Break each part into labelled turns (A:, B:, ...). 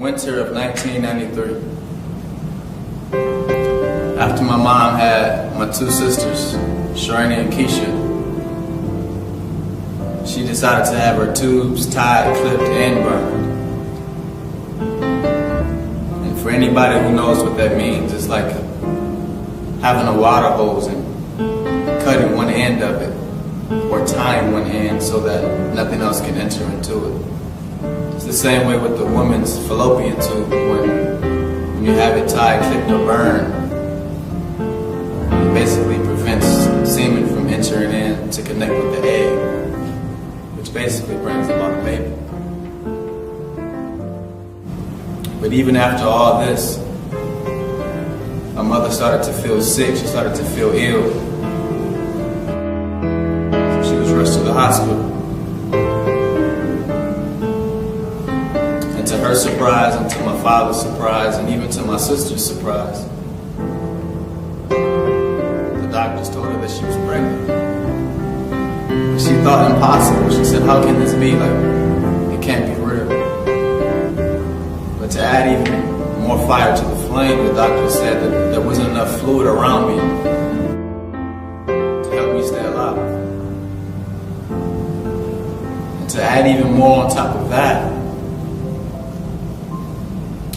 A: Winter of 1993. After my mom had my two sisters, Shirley and Keisha, she decided to have her tubes tied, clipped, and burned. And for anybody who knows what that means, it's like having a water hose and cutting one end of it, or tying one end so that nothing else can enter into it. It's the same way with the woman's fallopian tube. When you have it tied, clipped, or burned, it basically prevents semen from entering in to connect with the egg, which basically brings about a baby. But even after all this, my mother started to feel sick. She started to feel ill. So she was rushed to the hospital. To her surprise, and to my father's surprise, and even to my sister's surprise, the doctors told her that she was pregnant. She thought impossible. She said, how can this be? Like, it can't be real. But to add even more fire to the flame, the doctor said that there wasn't enough fluid around me to help me stay alive. And to add even more on top of that,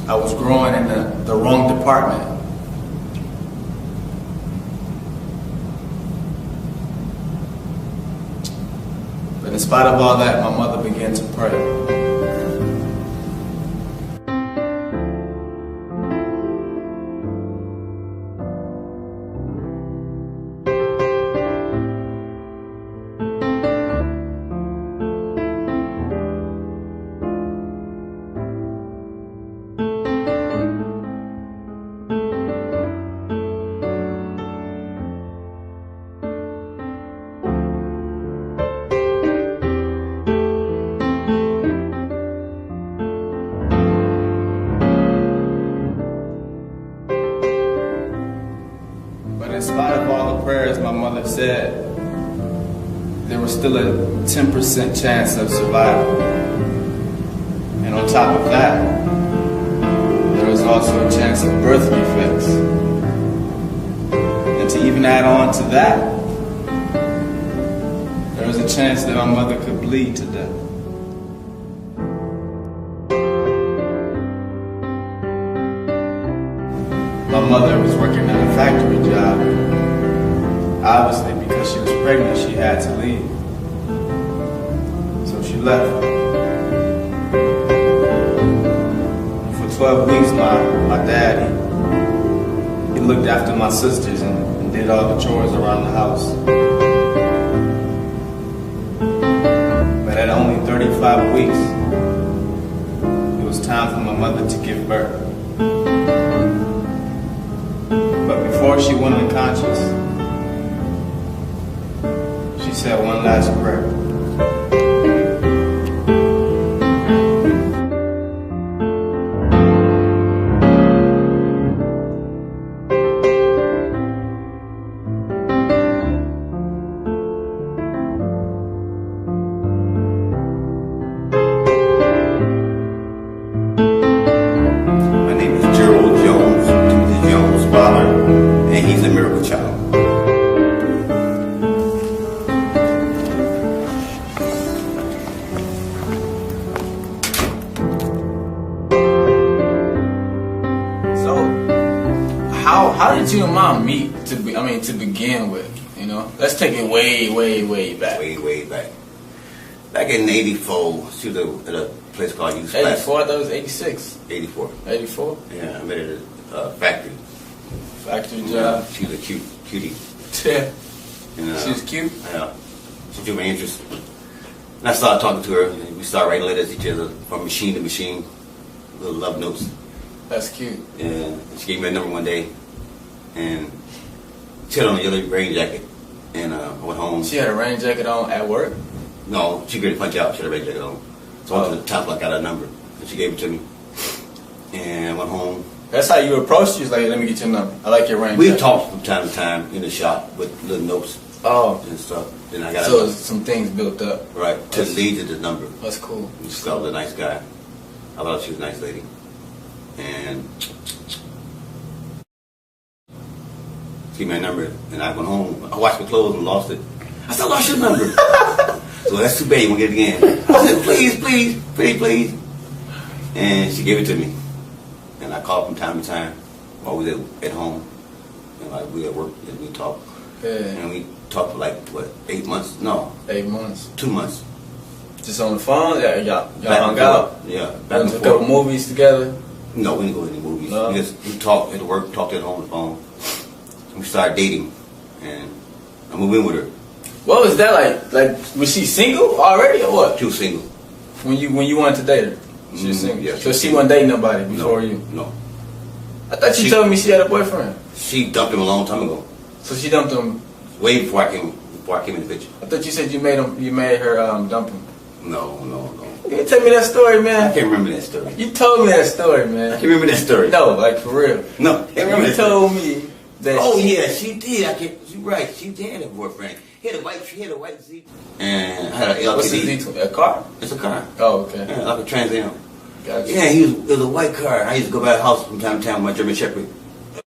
A: I was growing in the wrong department. But in spite of all that, my mother began to pray. In spite of all the prayers my mother said, there was still a 10% chance of survival. And on top of that, there was also a chance of birth defects. And to even add on to that, there was a chance that my mother could bleed to death. My mother was working at a factory job. Obviously, because she was pregnant, she had to leave. So she left. For 12 weeks, my dad, he looked after my sisters and did all the chores around the house. But at only 35 weeks, it was time for my mother to give birth. Before she went unconscious, she said one last prayer.
B: My name is Gerrail Jones, Timothy Jones' father, and he's a miracle child.
A: So, how did you and Mom meet? To begin with, you know, let's take it way back.
B: Way back. Back in '84, she was at a place called Youth
A: 84, I thought it was 86.
B: 84.
A: 84?
B: Yeah, I met her at a factory.
A: Factory job.
B: She was a cutie.
A: Yeah.
B: And,
A: She was cute.
B: Yeah. She took my interest. And I started talking to her, and we started writing letters to each other from machine to machine, little love notes.
A: That's cute.
B: And she gave me a number one day, and she had on a yellow rain jacket. And I went home.
A: She had a rain jacket on at work?
B: No, she ready to punch out. She had a rain jacket on. So I went to the top, I got her number, and she gave it to me. And I went home.
A: That's how you approached. She was like, let me get your number. I like your rain
B: We
A: jacket.
B: talked from time to time in the shop with little notes and stuff. Then I got
A: So some things built up.
B: right to lead to the number.
A: That's cool.
B: She was a nice guy. I thought she was a nice lady. And she gave me a number, and I went home. I washed my clothes and lost it. I said, I lost your number. So that's too bad. You won't get it again. I said, please, please, pretty please. And she gave it to me. And I called from time to time while we were at home. And like we at work, and we talked.
A: Yeah.
B: And we talked for like, what, 8 months? No,
A: 8 months.
B: 2 months.
A: Just on the phone? Yeah, y'all
B: Back
A: hung
B: and
A: out?
B: forth. Yeah, back
A: Went
B: and
A: to a couple
B: forth.
A: movies together?
B: No, we didn't go to any movies.
A: No.
B: We talked at work, talked at home on the phone. We started dating, and I moved in with her.
A: What was that like? Like, was she single already or what?
B: She was single.
A: When you wanted to date her? She was single?
B: Yeah,
A: So she wasn't dating nobody before
B: No,
A: you?
B: no.
A: I thought you
B: She-
A: told me she had a boyfriend.
B: She dumped him a long time ago,
A: So she dumped him.
B: way before I came in the picture.
A: I thought you said you made her dump him.
B: No.
A: You can tell me that story,
B: I
A: man.
B: can't remember that story.
A: You told me that story,
B: I
A: man.
B: can't remember that story.
A: No, like for real.
B: No, I can't remember
A: You
B: that story.
A: told me that.
B: Oh yeah, she did. I can't. You're right. She did have a boyfriend. He had a white Z. And I had a
A: What's
B: LTD.
A: his detail? A car?
B: It's a car.
A: Oh, okay.
B: Yeah, like a Trans Am.
A: Gotcha.
B: Yeah, it was a white car. I used to go by the house from time to time with my German Shepherd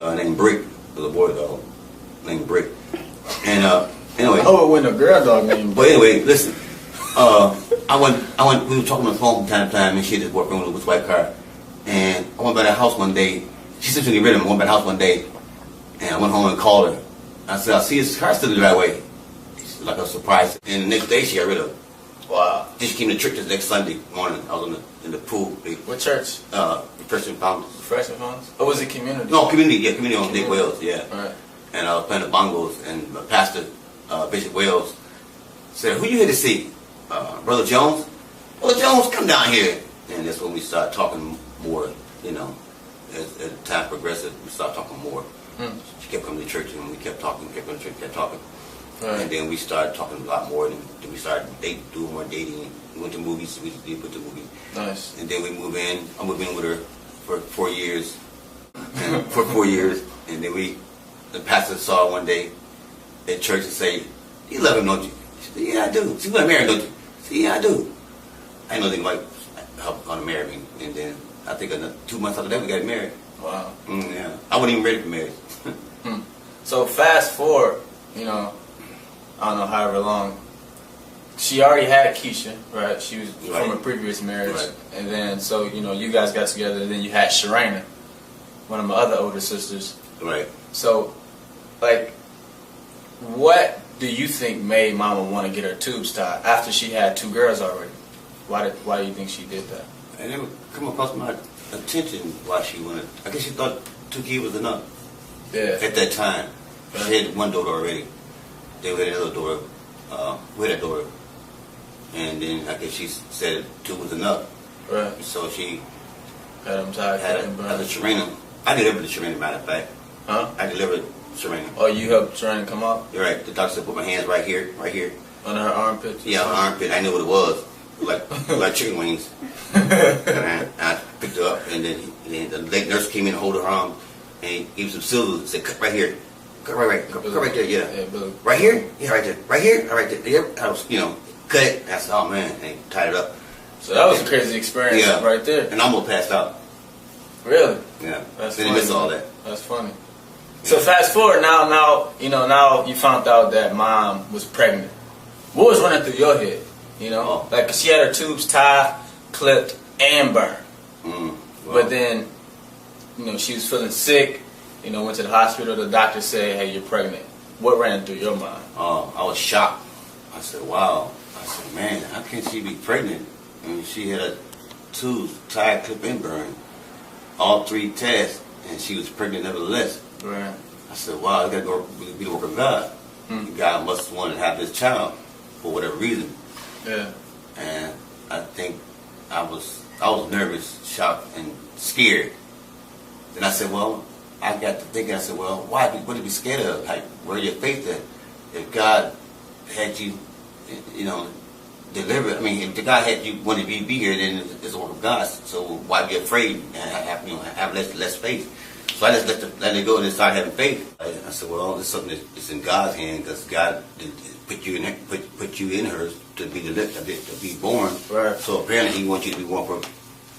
B: named Brick. It was a boy dog named Brick. And anyway.
A: Oh, when a girl dog named.
B: But anyway, listen. I went. We were talking on the phone from time to time, and she had this boyfriend with this white car. And I went by the house one day. She said she would get rid of him. I went by the house one day, and I went home and called her. I said, I see his car still the right way. It's like a surprise. And the next day, she got rid of him.
A: Wow.
B: Then she came to church the next Sunday morning. I was in the pool.
A: What church?
B: Freshman Fountains.
A: Freshman Homes? Or was it community?
B: No, community on Dick Wells, yeah.
A: Right.
B: And I was playing the bongos, and my pastor, Bishop Wells, said, who you here to see? Brother Jones? Brother Jones, come down here. And that's when we started talking more, you know. As time progressed, we started talking more. She kept coming to church, and we kept talking, kept going to church, kept talking.
A: Right.
B: And then we started talking a lot more, and then we started doing more dating. We went to movies, we went to movies.
A: Nice.
B: And then we moved in. I moved in with her for 4 years. And for 4 years. And then the pastor saw her one day at church and say, you love him, don't you? She said, yeah, I do. She want to marry him, don't you? I said, yeah, I do. I didn't know they might help on to marry me. And then I think 2 months after that, we got married.
A: Wow.
B: Yeah. I wasn't even ready for marriage.
A: So fast forward, you know, I don't know however long. She already had Keisha, right? She was
B: Right.
A: from a previous marriage.
B: Right.
A: And then, so, you know, you guys got together, and then you had Sharena, one of my other older sisters.
B: Right.
A: So, like, what do you think made Mama want to get her tubes tied after she had 2 girls already? Why do you think she did that?
B: And it would come across my attention why she wanted. I guess she thought 2 kids was enough.
A: Yeah.
B: At that time.
A: Right.
B: She had 1 daughter already. Then we had another daughter. We had a daughter. And then I guess she said 2 was enough.
A: Right.
B: So she
A: Had them tied.
B: had
A: them
B: a Sharena. I delivered the Sharena, matter of fact.
A: Huh?
B: I delivered Sharena.
A: Oh, you helped Sharena come out
B: You're right. The doctor said put my hands right here.
A: under her armpit?
B: Yeah, my armpit. I knew what it was. Like chicken wings. And I picked her up, and then the late nurse came in and hold her arm, and he gave some scissors and said, cut right here. Cut right there, yeah.
A: Yeah, Billy.
B: Right here? Yeah, right there. Right here? Right there. Yeah, I was, cut it. I said, oh man, and he tied it up.
A: So that was a crazy experience
B: Yeah.
A: right there.
B: And I almost passed out.
A: Really?
B: Yeah.
A: That's
B: Then
A: funny.
B: he missed all that.
A: That's funny. So fast forward now you found out that Mom was pregnant. What was running through your head?
B: Oh.
A: Like, 'cause she had her tubes tied, clipped, and burned.
B: Well,
A: But then, she was feeling sick. Went to the hospital. The doctor said, "Hey, you're pregnant." What ran through your mind?
B: I was shocked. I said, wow. I said, man, how can she be pregnant? I mean, she had a tubes tied, clipped, and burned. All 3 tests, and she was pregnant nevertheless.
A: Right.
B: I said, wow, I got to go be the work of God. God must want to have this child for whatever reason.
A: Yeah.
B: And I think I was nervous, shocked, and scared. Then I said, well, I got to thinking. I said, well, what are you scared of? Like, where your faith at? If God had you, deliver. I mean, if God had you wanted to be here, then it's the work of God. So why be afraid and have less faith? So I just let it go and then started having faith. I said, well, it's something that's in God's hand because God put you in her to be delivered, to be born.
A: Right.
B: So apparently He wants you to be born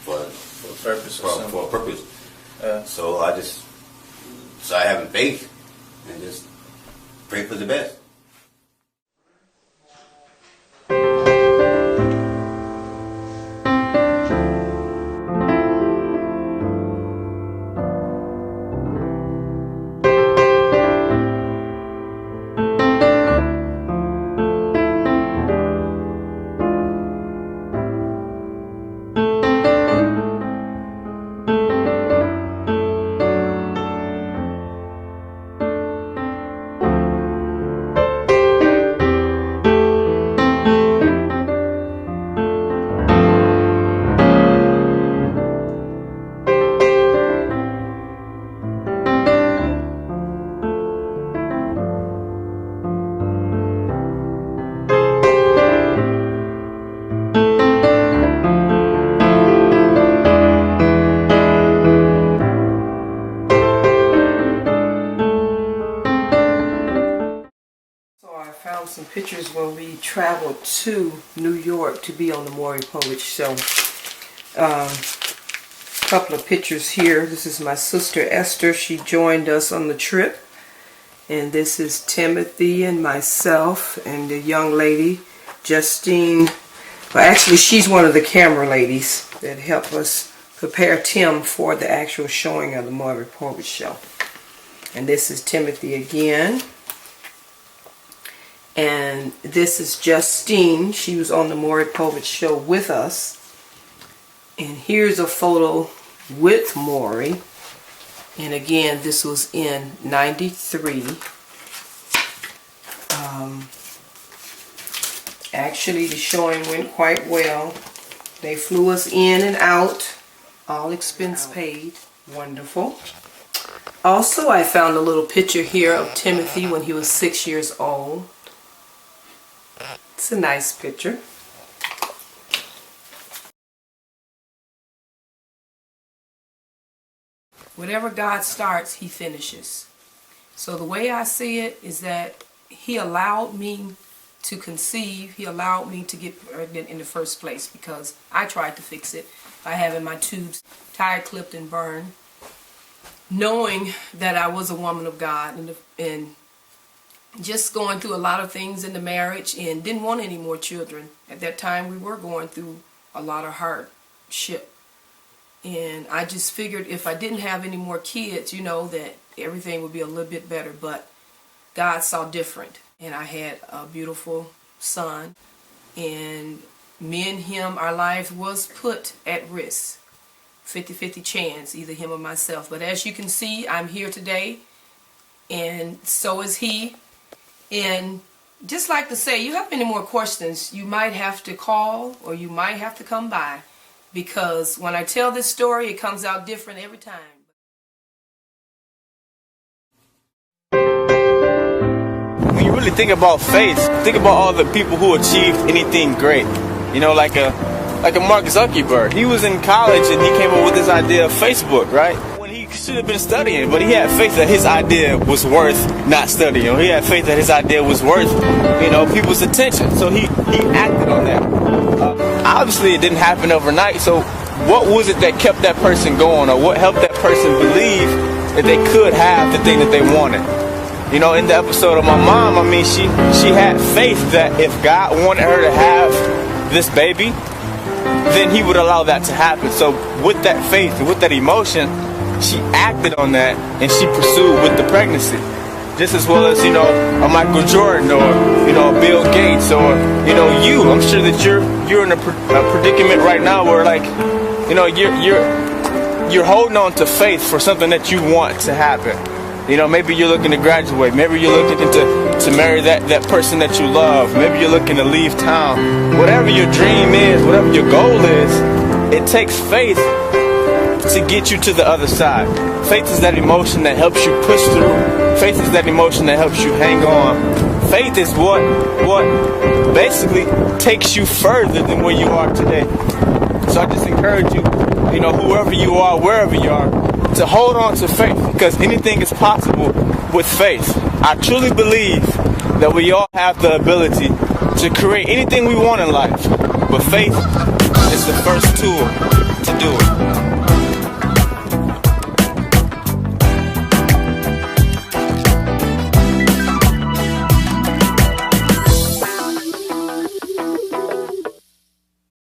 B: for
A: a purpose.
B: For a purpose. So I just started having faith and just pray for the best.
C: Some pictures when we traveled to New York to be on the Maury Povich show. Couple of pictures here. This is my sister Esther. She joined us on the trip. And this is Timothy and myself and the young lady, Justine. Well, actually, she's one of the camera ladies that helped us prepare Tim for the actual showing of the Maury Povich show. And this is Timothy again. And this is Justine. She was on the Maury Povich show with us. And here's a photo with Maury. And again, this was in '93. Actually, the showing went quite well. They flew us in and out. All expense paid. Wonderful. Also, I found a little picture here of Timothy when he was 6 years old. It's a nice picture. Whatever God starts, He finishes. So the way I see it is that He allowed me to conceive. He allowed me to get pregnant in the first place because I tried to fix it by having my tubes tied, clipped, and burned, knowing that I was a woman of God and just going through a lot of things in the marriage and didn't want any more children. At that time, we were going through a lot of hardship. And I just figured if I didn't have any more kids, that everything would be a little bit better. But God saw different. And I had a beautiful son. And me and him, our life was put at risk. 50-50 chance, either him or myself. But as you can see, I'm here today. And so is he. And just like to say, you have any more questions, you might have to call or you might have to come by. Because when I tell this story, it comes out different every time.
D: When you really think about faith, think about all the people who achieved anything great. Like a Mark Zuckerberg. He was in college and he came up with this idea of Facebook, right? When he should have been studying, but he had faith that his idea was worth not studying. He had faith that his idea was worth, people's attention. So he acted on that. Obviously, it didn't happen overnight. So what was it that kept that person going, or what helped that person believe that they could have the thing that they wanted? In the episode of my mom, she had faith that if God wanted her to have this baby, then He would allow that to happen. So with that faith, with that emotion, she acted on that and she pursued with the pregnancy. Just as well as, a Michael Jordan or, Bill Gates or, you. I'm sure that you're in a predicament right now where, you're holding on to faith for something that you want to happen. You know, maybe you're looking to graduate. Maybe you're looking to marry that person that you love. Maybe you're looking to leave town. Whatever your dream is, whatever your goal is, it takes faith to get you to the other side. Faith is that emotion that helps you push through. Faith is that emotion that helps you hang on. Faith is what basically takes you further than where you are today. So I just encourage you, you know, whoever you are, wherever you are, to hold on to faith, because anything is possible with faith. I truly believe that we all have the ability to create anything we want in life, but faith is the first tool